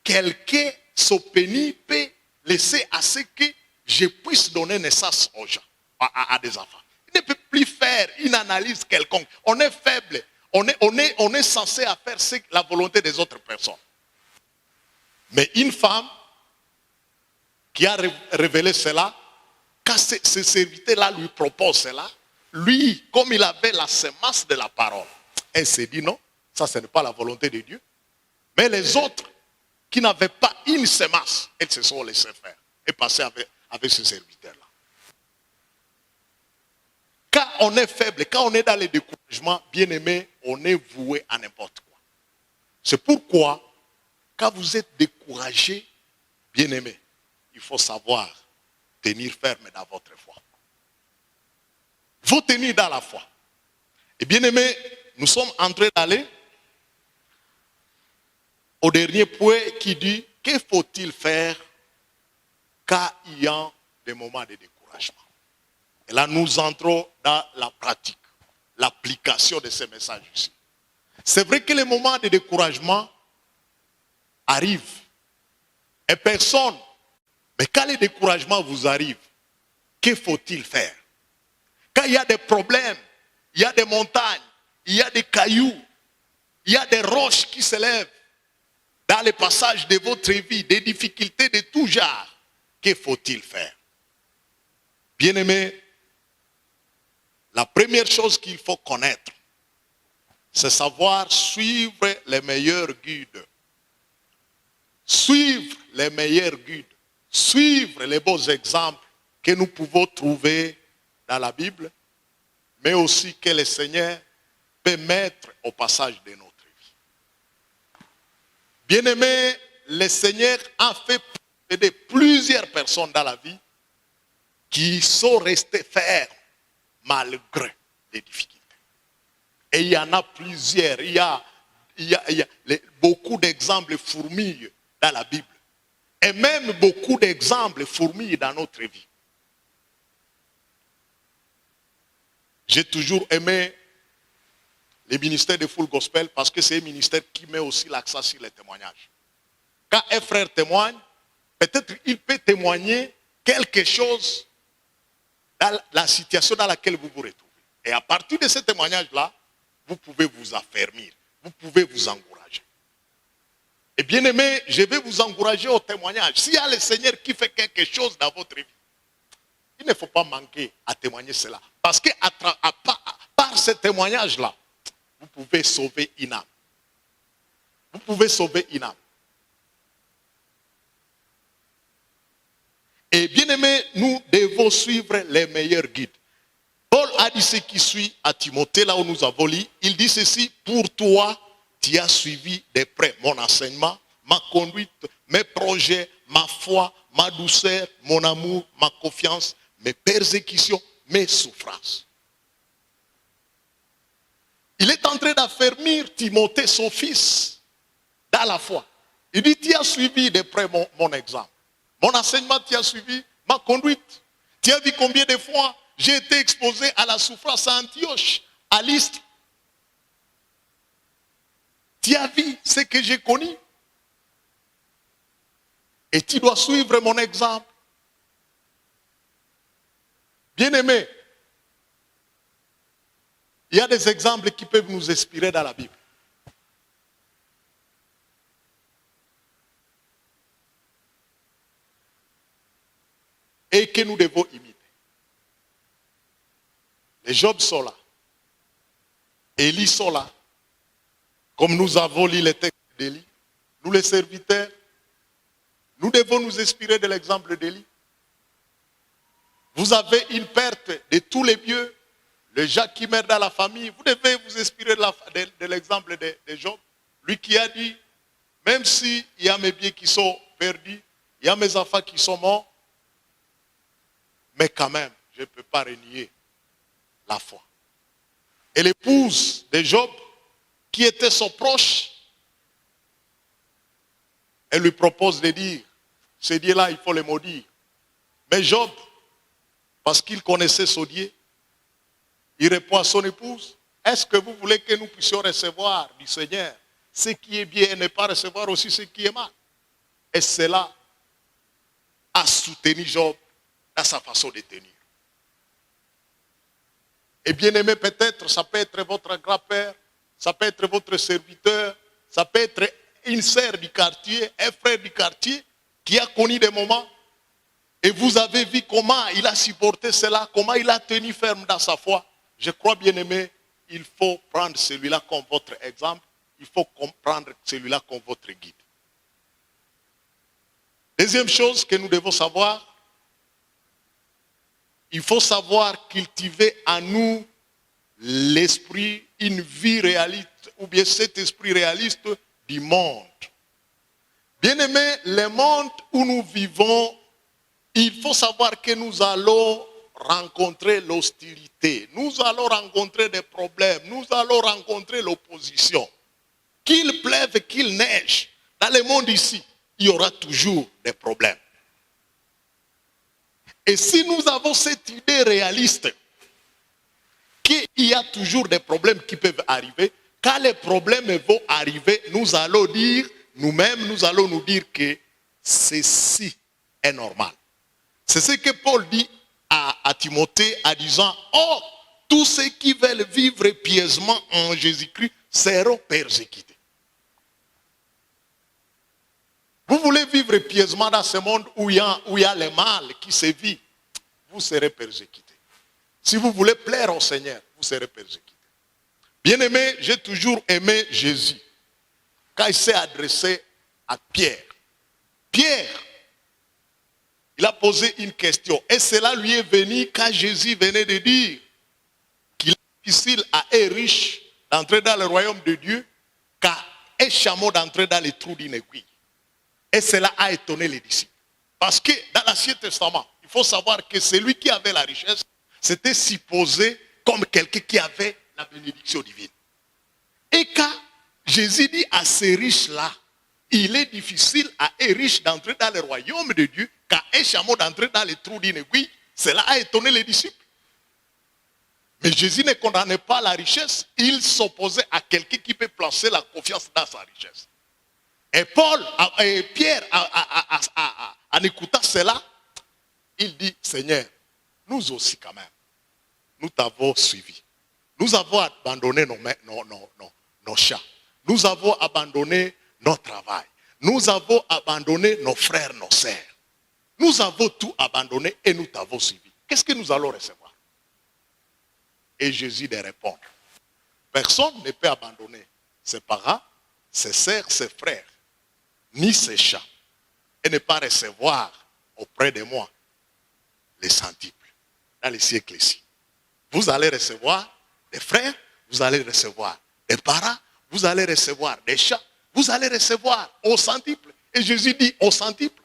quelqu'un s'opénie peut laisser à ce que je puisse donner naissance aux gens, à des enfants. Il ne peut plus faire une analyse quelconque. On est faible. On est censé faire la volonté des autres personnes. Mais une femme qui a révélé cela, quand ce serviteur-là lui propose cela, lui, comme il avait la semence de la parole, elle s'est dit non, Ça, ce n'est pas la volonté de Dieu. Mais les autres qui n'avaient pas une semence, elles se sont laissées faire et passer avec ces serviteurs-là. Quand on est faible, quand on est dans les découragements, bien aimé, on est voué à n'importe quoi. C'est pourquoi, quand vous êtes découragé, bien aimé, il faut savoir tenir ferme dans votre foi. Il faut tenir dans la foi. Et bien aimé, nous sommes en train d'aller au dernier point qui dit, que faut-il faire quand il y a des moments de découragement? Et là, nous entrons dans la pratique, l'application de ces messages ici. C'est vrai que les moments de découragement arrivent. Et personne, mais quand les découragements vous arrivent, que faut-il faire? Quand il y a des problèmes, il y a des montagnes, il y a des cailloux, il y a des roches qui s'élèvent dans les passages de votre vie, des difficultés de tout genre, que faut-il faire? Bien-aimés, la première chose qu'il faut connaître, c'est savoir suivre les meilleurs guides. Suivre les meilleurs guides. Suivre les beaux exemples que nous pouvons trouver dans la Bible, mais aussi que le Seigneur peut mettre au passage de notre vie. Bien-aimés, le Seigneur a fait aider plusieurs personnes dans la vie qui sont restées fermes malgré les difficultés. Et il y en a plusieurs. Il y a beaucoup d'exemples fourmillent dans la Bible. Et même beaucoup d'exemples fourmillent dans notre vie. J'ai toujours aimé le ministère de Full Gospel parce que c'est un ministère qui met aussi l'accent sur les témoignages. Quand un frère témoigne, peut-être il peut témoigner quelque chose dans la situation dans laquelle vous vous retrouvez. Et à partir de ce témoignage-là, vous pouvez vous affermir, vous pouvez vous encourager. Et bien aimé, je vais vous encourager au témoignage. S'il y a le Seigneur qui fait quelque chose dans votre vie, il ne faut pas manquer à témoigner cela. Parce que par ce témoignage-là, vous pouvez sauver une âme. Vous pouvez sauver une âme. Et bien aimé, nous devons suivre les meilleurs guides. Paul a dit ce qui suit à Timothée, là où nous avons lu. Il dit ceci, pour toi, tu as suivi de près mon enseignement, ma conduite, mes projets, ma foi, ma douceur, mon amour, ma confiance, mes persécutions, mes souffrances. Il est en train d'affermir Timothée, son fils, dans la foi. Il dit, tu as suivi de près mon exemple. Mon enseignement, tu as suivi ma conduite. Tu as vu combien de fois j'ai été exposé à la souffrance à Antioche, à Lystre. Tu as vu ce que j'ai connu. Et tu dois suivre mon exemple. Bien-aimé, il y a des exemples qui peuvent nous inspirer dans la Bible. Et que nous devons imiter. Les Job sont là. Élie sont là. Comme nous avons lu les textes d'Élie. Nous les serviteurs, nous devons nous inspirer de l'exemple d'Élie. Vous avez une perte de tous les biens. Le Jacques qui meurt dans la famille, vous devez vous inspirer de l'exemple de Job. Lui qui a dit, même s'il y a mes biens qui sont perdus, il y a mes enfants qui sont morts, mais quand même, je ne peux pas renier la foi. Et l'épouse de Job, qui était son proche, elle lui propose de dire, ce Dieu-là, il faut le maudire. Mais Job, parce qu'il connaissait son Dieu, il répond à son épouse, est-ce que vous voulez que nous puissions recevoir du Seigneur ce qui est bien et ne pas recevoir aussi ce qui est mal? Et cela a soutenu Job dans sa façon de tenir. Et bien aimé, peut-être, ça peut être votre grand-père, ça peut être votre serviteur, ça peut être une sœur du quartier, un frère du quartier qui a connu des moments et vous avez vu comment il a supporté cela, comment il a tenu ferme dans sa foi. Je crois, bien aimé, il faut prendre celui-là comme votre exemple il faut comprendre celui-là comme votre guide. Deuxième chose que nous devons savoir, il faut savoir cultiver en nous l'esprit, une vie réaliste, ou bien cet esprit réaliste du monde. Bien-aimés, le monde où nous vivons, il faut savoir que nous allons rencontrer l'hostilité, nous allons rencontrer des problèmes, nous allons rencontrer l'opposition. Qu'il pleuve, qu'il neige, dans le monde ici, il y aura toujours des problèmes. Et si nous avons cette idée réaliste, qu'il y a toujours des problèmes qui peuvent arriver, quand les problèmes vont arriver, nous allons dire, nous-mêmes, nous allons nous dire que ceci est normal. C'est ce que Paul dit à Timothée en disant, oh, tous ceux qui veulent vivre pieusement en Jésus-Christ seront persécutés. Vous voulez vivre pieusement dans ce monde où il y a le mal qui se vit, vous serez persécutés. Si vous voulez plaire au Seigneur, vous serez persécutés. Bien-aimé, j'ai toujours aimé Jésus quand il s'est adressé à Pierre. Pierre, il a posé une question. Et cela lui est venu quand Jésus venait de dire qu'il est difficile à un riche d'entrer dans le royaume de Dieu qu'à un chameau d'entrer dans les trous d'une aiguille. Et cela a étonné les disciples. Parce que dans l'Ancien Testament, il faut savoir que celui qui avait la richesse, c'était supposé comme quelqu'un qui avait la bénédiction divine. Et quand Jésus dit à ces riches-là, il est difficile à un riche d'entrer dans le royaume de Dieu qu'à un chameau d'entrer dans les trous d'une aiguille, cela a étonné les disciples. Mais Jésus ne condamnait pas la richesse, il s'opposait à quelqu'un qui peut placer la confiance dans sa richesse. Et Pierre, en écoutant cela, il dit, Seigneur, nous aussi quand même, nous t'avons suivi. Nous avons abandonné nos chats. Nous avons abandonné notre travail. Nous avons abandonné nos frères, nos sœurs. Nous avons tout abandonné et nous t'avons suivi. Qu'est-ce que nous allons recevoir? Et Jésus de répondre, personne ne peut abandonner ses parents, ses sœurs, ses frères, ni ses chats, et ne pas recevoir auprès de moi les centuples dans les siècles ici. Vous allez recevoir des frères, vous allez recevoir des parents, vous allez recevoir des chats, vous allez recevoir au centuple. Et Jésus dit au centuple.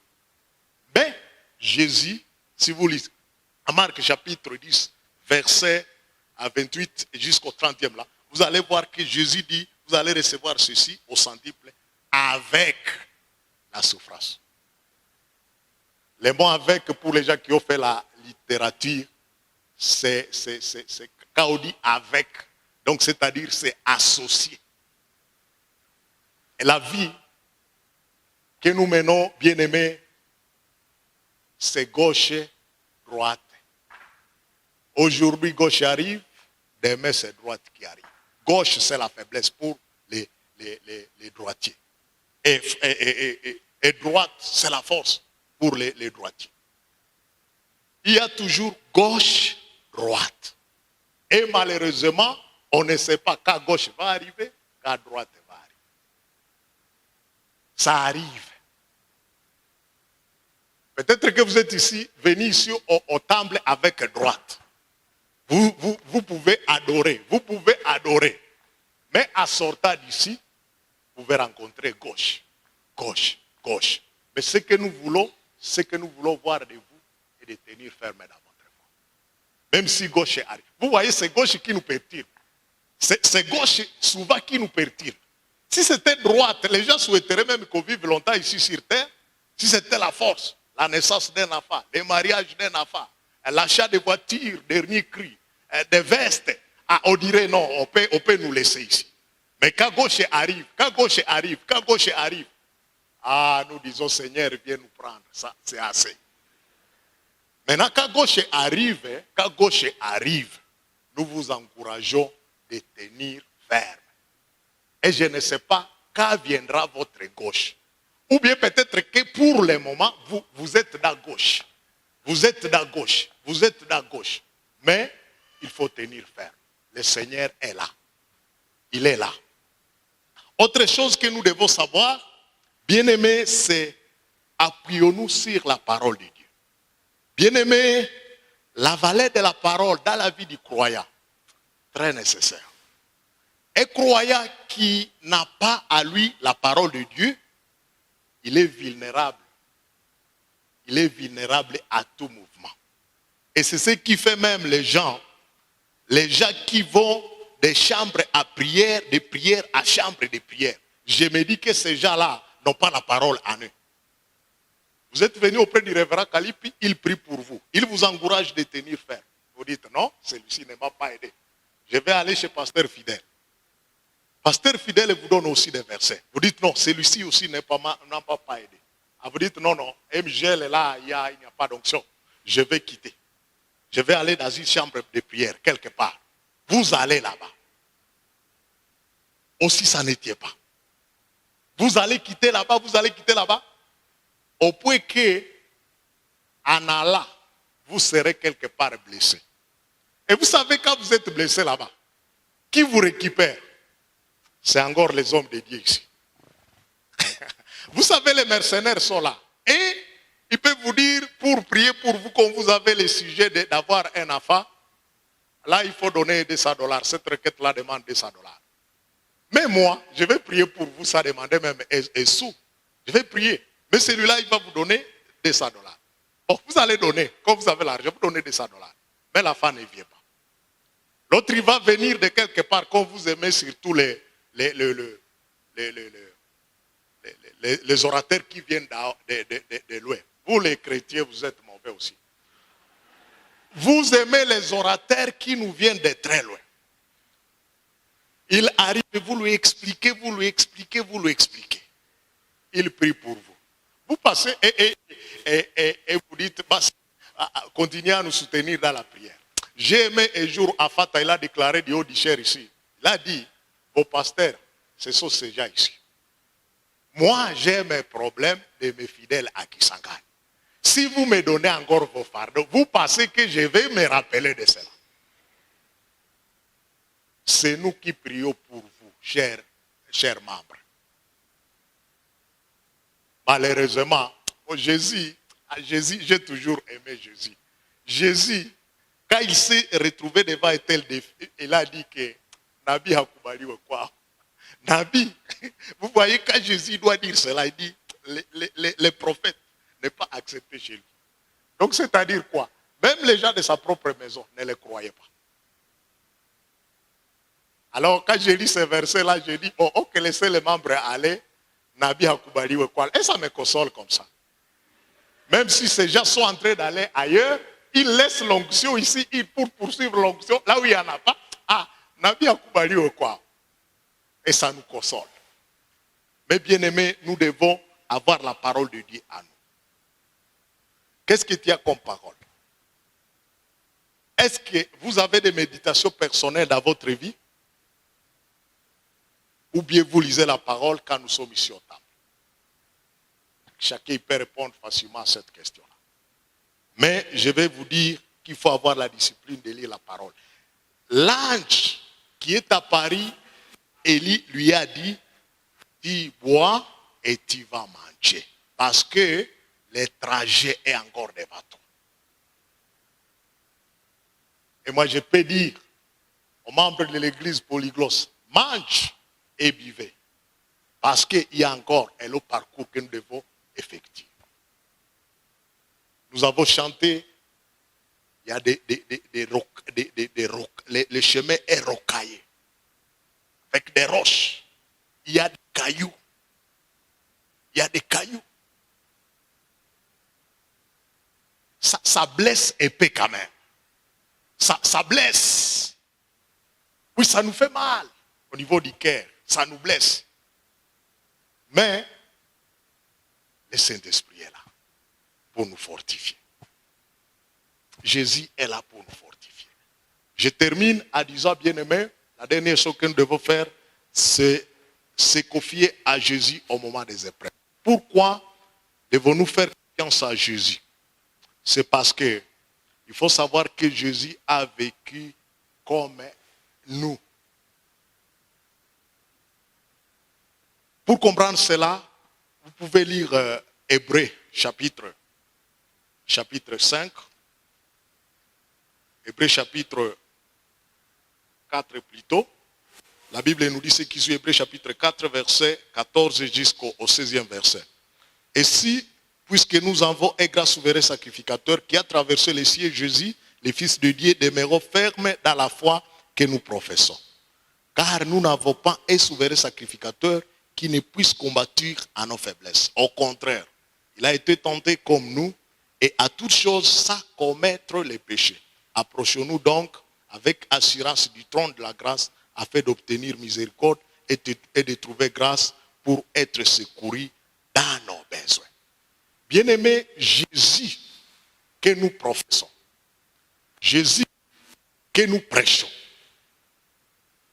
Mais Jésus, si vous lisez, en Marc chapitre 10, verset à 28 jusqu'au 30e là, vous allez voir que Jésus dit, vous allez recevoir ceci au centuple avec la souffrance. Les mots avec, pour les gens qui ont fait la littérature, c'est quand on dit avec, donc c'est-à-dire c'est associé. Et la vie que nous menons, bien aimés, c'est gauche, droite. Aujourd'hui, gauche arrive, demain c'est droite qui arrive. Gauche, c'est la faiblesse pour les droitiers. Et droite, c'est la force pour les droitiers. Il y a toujours gauche, droite. Et malheureusement, on ne sait pas quand gauche va arriver, quand droite va arriver. Ça arrive. Peut-être que vous êtes ici, venus ici au temple avec droite. Vous pouvez adorer. Mais en sortant d'ici, vous pouvez rencontrer gauche. Mais ce que nous voulons voir de vous et de tenir ferme dans votre foi. Même si gauche arrive. Vous voyez, c'est gauche qui nous perturbe. C'est gauche souvent qui nous perturbe. Si c'était droite, les gens souhaiteraient même qu'on vive longtemps ici sur terre. Si c'était la force, la naissance d'un enfant, le mariage d'un enfant, l'achat de voitures, dernier cri, des vestes, on dirait non, on peut nous laisser ici. Mais quand gauche arrive, nous disons Seigneur, viens nous prendre. Ça, c'est assez. Maintenant, quand gauche arrive, nous vous encourageons de tenir ferme. Et je ne sais pas quand viendra votre gauche. Ou bien peut-être que pour le moment, vous êtes dans gauche. Vous êtes dans gauche. Mais il faut tenir ferme. Le Seigneur est là. Il est là. Autre chose que nous devons savoir, bien-aimés, c'est appuyons-nous sur la parole de Dieu. Bien-aimés, la valeur de la parole dans la vie du croyant, très nécessaire. Un croyant qui n'a pas à lui la parole de Dieu, il est vulnérable. Il est vulnérable à tout mouvement. Et c'est ce qui fait même les gens qui vont des chambres à prière, de prière à chambre de prière. Je me dis que ces gens-là n'ont pas la parole en eux. Vous êtes venu auprès du révérend Kalipi, il prie pour vous. Il vous encourage de tenir ferme. Vous dites non, celui-ci ne m'a pas aidé. Je vais aller chez pasteur fidèle. Pasteur fidèle vous donne aussi des versets. Vous dites non, celui-ci aussi n'a pas aidé. Ah, vous dites non, MGL est là, il n'y a pas d'onction. Je vais quitter. Je vais aller dans une chambre de prière, quelque part. Vous allez là-bas. Aussi, ça n'était pas. Vous allez quitter là-bas, au point que, en allant, vous serez quelque part blessé. Et vous savez, quand vous êtes blessé là-bas, qui vous récupère? C'est encore les hommes de Dieu ici. Vous savez, les mercenaires sont là. Et ils peuvent vous dire, pour prier pour vous, quand vous avez le sujet d'avoir un enfant, là, il faut donner $200. Cette requête-là demande $200. Mais moi, je vais prier pour vous, ça demande même un sou. Je vais prier. Mais celui-là, il va vous donner $200. Bon, vous allez donner, quand vous avez l'argent, vous donnez $200. Mais la femme ne vient pas. L'autre, il va venir de quelque part, quand vous aimez surtout les orateurs qui viennent de loin. Vous, les chrétiens, vous êtes mauvais aussi. Vous aimez les orateurs qui nous viennent de très loin. Il arrive, vous lui expliquez. Il prie pour vous. Vous passez et vous dites, continuez à nous soutenir dans la prière. J'ai aimé un jour, Afata, il a déclaré du haut du cher ici. Il a dit, vos pasteurs, ce sont ces gens ici. Moi, j'ai mes problèmes de mes fidèles à Kisangani. Si vous me donnez encore vos fardeaux, vous pensez que je vais me rappeler de cela. C'est nous qui prions pour vous, chers membres. Malheureusement, Jésus, j'ai toujours aimé Jésus. Jésus, quand il s'est retrouvé devant un tel défi, il a dit que Nabi Hakubali ou quoi. Nabi, vous voyez, quand Jésus doit dire cela, il dit les prophètes n'est pas accepté chez lui. Donc c'est-à-dire quoi? Même les gens de sa propre maison ne le croyaient pas. Alors quand j'ai lu ce verset-là, j'ai dit, ok, laissez les membres aller, Nabi Hakubali ou quoi. Et ça me console comme ça. Même si ces gens sont en train d'aller ailleurs, ils laissent l'onction ici pour poursuivre l'onction. Là où il n'y en a pas, Nabi Hakubali ou quoi. Et ça nous console. Mais bien aimés, nous devons avoir la parole de Dieu à nous. Qu'est-ce que tu as comme parole? Est-ce que vous avez des méditations personnelles dans votre vie? Ou bien vous lisez la parole quand nous sommes ici au temple? Chacun peut répondre facilement à cette question-là. Mais je vais vous dire qu'il faut avoir la discipline de lire la parole. L'ange qui est à Paris, Élie lui a dit, tu bois et tu vas manger. Parce que le trajet est encore devant toi. Et moi je peux dire aux membres de l'église polyglosse, mange et buvez. Parce qu'il y a encore un long parcours que nous devons effectuer. Nous avons chanté, il y a le chemin est rocaillé. Avec des roches. Il y a des cailloux. Ça blesse épais quand même. Ça blesse. Oui, ça nous fait mal. Au niveau du cœur, ça nous blesse. Mais le Saint-Esprit est là pour nous fortifier. Jésus est là pour nous fortifier. Je termine en disant, bien-aimés, la dernière chose que nous devons faire, c'est se confier à Jésus au moment des épreuves. Pourquoi devons-nous faire confiance à Jésus? C'est parce que il faut savoir que Jésus a vécu comme nous. Pour comprendre cela, vous pouvez lire Hébreux chapitre 5. Hébreux chapitre 4 plutôt. La Bible nous dit ce qui suit, Hébreux chapitre 4, verset 14 jusqu'au 16e verset. Et si, puisque nous avons un grand souverain sacrificateur qui a traversé les cieux, Jésus, le Fils de Dieu, demeurons fermes dans la foi que nous professons. Car nous n'avons pas un souverain sacrificateur qui ne puisse combattre à nos faiblesses. Au contraire, il a été tenté comme nous et à toute chose sans commettre les péchés. Approchons-nous donc avec assurance du trône de la grâce afin d'obtenir miséricorde et de trouver grâce pour être secourus dans nos besoins. Bien-aimé, Jésus que nous professons, Jésus que nous prêchons,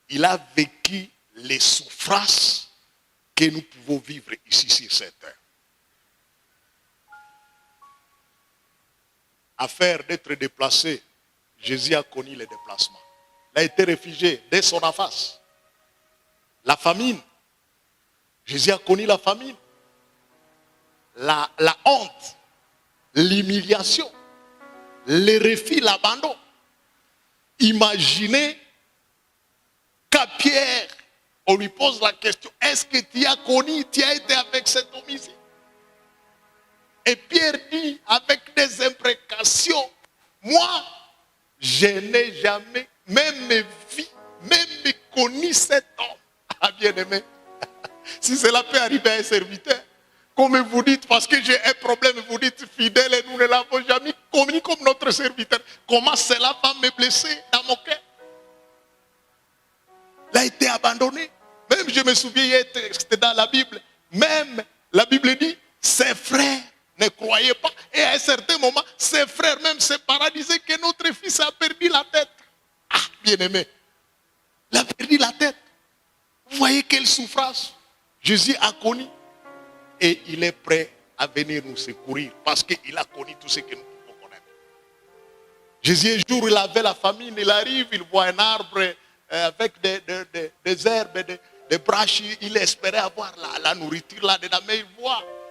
il a vécu les souffrances que nous pouvons vivre ici sur cette terre. Affaire d'être déplacé, Jésus a connu les déplacements. Il a été réfugié dès son enfance. La famine, Jésus a connu la famine. La honte, l'humiliation, le refus, l'abandon. Imaginez qu'à Pierre, on lui pose la question, est-ce que tu as connu, tu as été avec cet homme ici? Et Pierre dit avec des imprécations, moi, je n'ai jamais, même vu, même connu cet homme. Ah, bien aimé, si cela peut arriver à un serviteur, comme vous dites, parce que j'ai un problème, vous dites fidèle et nous ne l'avons jamais connu comme notre serviteur. Comment cela va me blesser dans mon cœur? Il a été abandonné. Même je me souviens, c'était dans la Bible. Même la Bible dit, ses frères ne croyaient pas. Et à un certain moment, ses frères même se paradisaient que notre fils a perdu la tête. Ah, bien aimé. Il a perdu la tête. Vous voyez quelle souffrance Jésus a connu. Et il est prêt à venir nous secourir parce qu'il a connu tout ce que nous pouvons connaître. Jésus, un jour, il avait la famine, il arrive, il voit un arbre avec des herbes, des branches, il espérait avoir la nourriture là-dedans, mais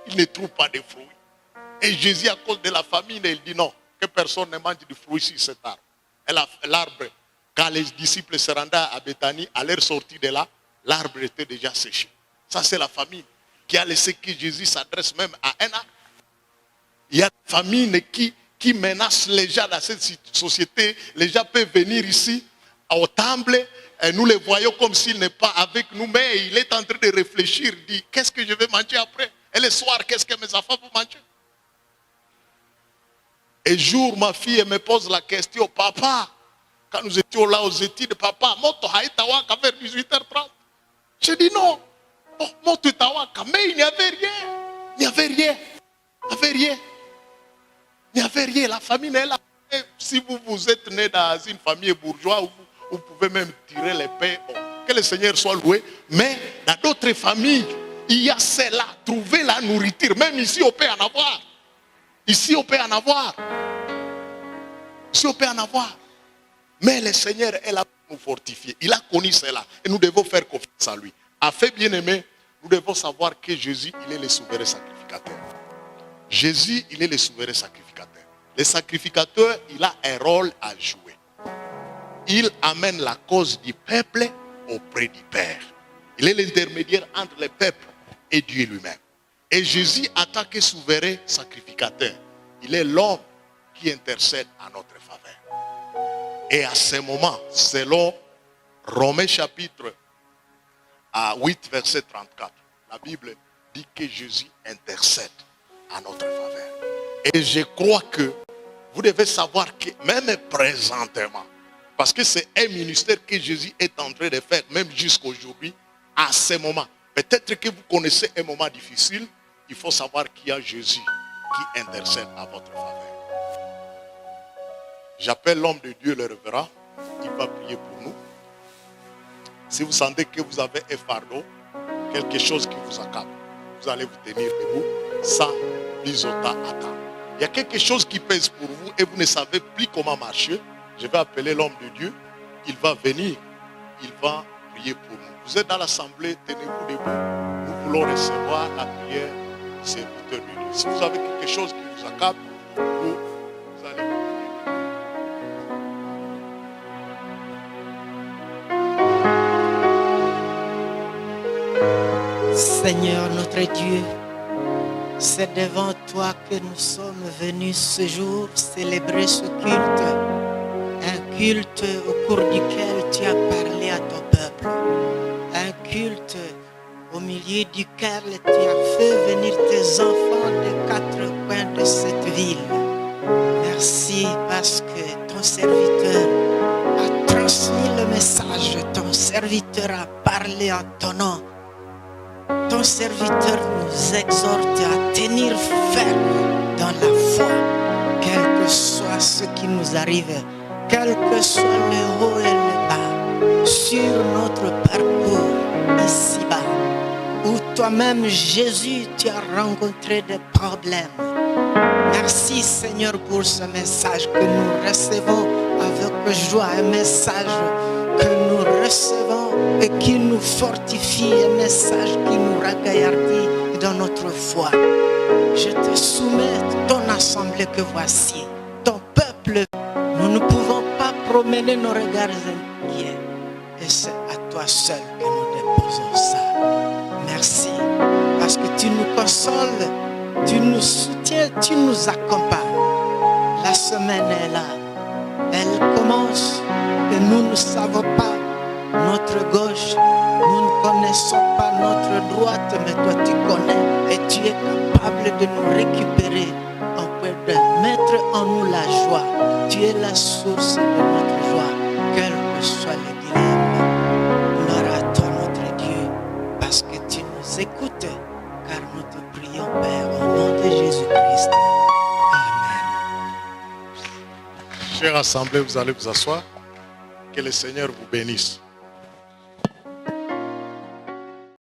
il ne trouve pas de fruits. Et Jésus, à cause de la famine, il dit non, que personne ne mange du fruit sur cet arbre. Et l'arbre, quand les disciples se rendaient à Béthanie, à leur sortie de là, l'arbre était déjà séché. Ça, c'est la famine qui a laissé que Jésus s'adresse même à un arbre. Il y a une famine qui menace les gens dans cette société. Les gens peuvent venir ici, au temple, et nous les voyons comme s'il n'est pas avec nous, mais il est en train de réfléchir, il dit, qu'est-ce que je vais manger après? Et le soir, qu'est-ce que mes enfants vont manger? Et un jour, ma fille me pose la question, papa, quand nous étions là aux études, papa, moto haïtawaka vers 18h30. Je dis non. Oh, moto tawaka, mais il n'y avait rien. Il n'y avait rien. Il n'y avait rien. Il n'y avait rien. La famille est là. Et si vous êtes né dans une famille bourgeoise, vous pouvez même tirer les paix. Oh, que le Seigneur soit loué. Mais dans d'autres familles, il y a cela. Trouver la nourriture. Même ici, on peut en avoir. Ici, on peut en avoir. Ici, on peut en avoir. Mais le Seigneur est là pour nous fortifier. Il a connu cela. Et nous devons faire confiance à lui. Afin, bien aimé, nous devons savoir que Jésus, il est le souverain sacrificateur. Jésus, il est le souverain sacrificateur. Le sacrificateur, il a un rôle à jouer. Il amène la cause du peuple auprès du Père. Il est l'intermédiaire entre le peuple et Dieu lui-même. Et Jésus, en tant que souverain sacrificateur, il est l'homme qui intercède en notre faveur. Et à ce moment, selon Romains chapitre 8, verset 34, la Bible dit que Jésus intercède en notre faveur. Et je crois que vous devez savoir que même présentement, parce que c'est un ministère que Jésus est en train de faire, même jusqu'aujourd'hui, à ce moment. Peut-être que vous connaissez un moment difficile, il faut savoir qu'il y a Jésus qui intercède à votre faveur. J'appelle l'homme de Dieu, le révérend, il va prier pour nous. Si vous sentez que vous avez un fardeau, quelque chose qui vous accable, vous allez vous tenir debout sans bisota attendre. Il y a quelque chose qui pèse pour vous et vous ne savez plus comment marcher. Je vais appeler l'homme de Dieu. Il va venir. Il va prier pour nous. Vous êtes dans l'assemblée, tenez-vous debout. Nous voulons recevoir la prière du serviteur de Dieu. Si vous avez quelque chose qui vous accable, vous allez vous Seigneur notre Dieu, c'est devant toi que nous sommes venus ce jour célébrer ce culte. Un culte au cours duquel tu as parlé à ton peuple. Un culte au milieu duquel tu as fait venir tes enfants des quatre coins de cette ville. Merci parce que ton serviteur a transmis le message, ton serviteur a parlé en ton nom. Ton serviteur nous exhorte à tenir ferme dans la foi, quel que soit ce qui nous arrive, quel que soit le haut et le bas, sur notre parcours ici-bas, où toi-même, Jésus, tu as rencontré des problèmes. Merci Seigneur pour ce message que nous recevons avec joie, un message que nous recevons et qui nous fortifie, un message qui nous ragaillardit dans notre foi. Je te soumets ton assemblée que voici, ton peuple. Nous ne pouvons pas promener nos regards inquiets et c'est à toi seul que nous déposons ça. Merci parce que tu nous consoles, tu nous soutiens, tu nous accompagnes. La semaine est là, elle commence et nous ne savons pas notre gauche, nous ne connaissons pas notre droite, mais toi tu connais et tu es capable de nous récupérer en point de mettre en nous la joie. Tu es la source de notre joie, quel que soit le dilemme. Gloire à toi notre Dieu, parce que tu nous écoutes, car nous te prions Père au nom de Jésus-Christ. Amen. Chère assemblée, vous allez vous asseoir. Que le Seigneur vous bénisse.